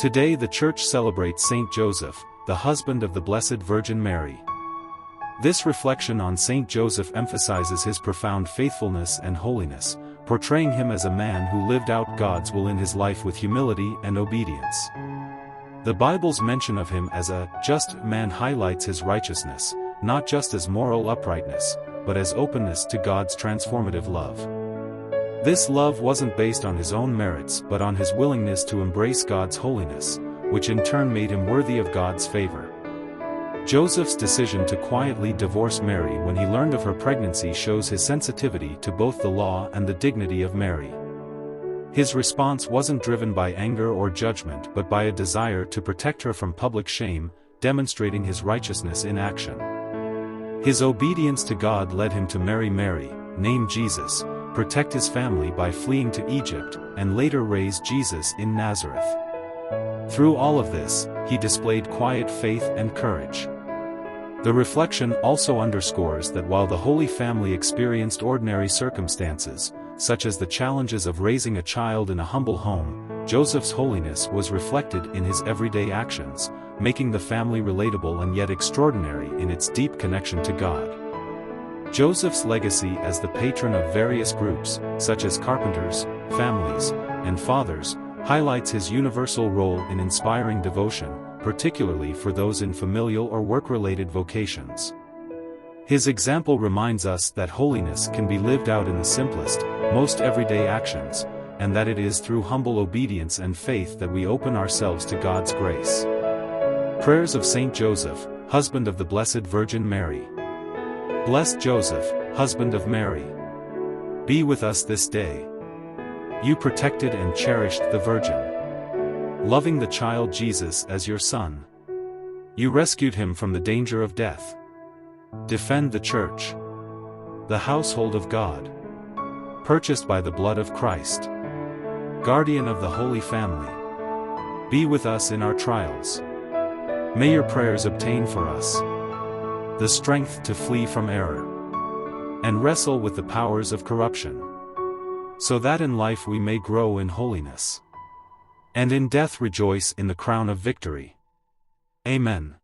Today the Church celebrates Saint Joseph, the husband of the Blessed Virgin Mary. This reflection on Saint Joseph emphasizes his profound faithfulness and holiness, portraying him as a man who lived out God's will in his life with humility and obedience. The Bible's mention of him as a just man highlights his righteousness, not just as moral uprightness, but as openness to God's transformative love. This love wasn't based on his own merits but on his willingness to embrace God's holiness, which in turn made him worthy of God's favor. Joseph's decision to quietly divorce Mary when he learned of her pregnancy shows his sensitivity to both the law and the dignity of Mary. His response wasn't driven by anger or judgment but by a desire to protect her from public shame, demonstrating his righteousness in action. His obedience to God led him to marry Mary, name Jesus, protect his family by fleeing to Egypt, and later raise Jesus in Nazareth. Through all of this, he displayed quiet faith and courage. The reflection also underscores that while the Holy Family experienced ordinary circumstances, such as the challenges of raising a child in a humble home, Joseph's holiness was reflected in his everyday actions, making the family relatable and yet extraordinary in its deep connection to God. Joseph's legacy as the patron of various groups, such as carpenters, families, and fathers, highlights his universal role in inspiring devotion, particularly for those in familial or work-related vocations. His example reminds us that holiness can be lived out in the simplest, most everyday actions, and that it is through humble obedience and faith that we open ourselves to God's grace. Prayers of Saint Joseph, husband of the Blessed Virgin Mary. Blessed Joseph, husband of Mary, be with us this day. You protected and cherished the Virgin, loving the child Jesus as your son. You rescued him from the danger of death. Defend the Church, the household of God, purchased by the blood of Christ. Guardian of the Holy Family, be with us in our trials. May your prayers obtain for us the strength to flee from error and wrestle with the powers of corruption, so that in life we may grow in holiness, and in death rejoice in the crown of victory. Amen.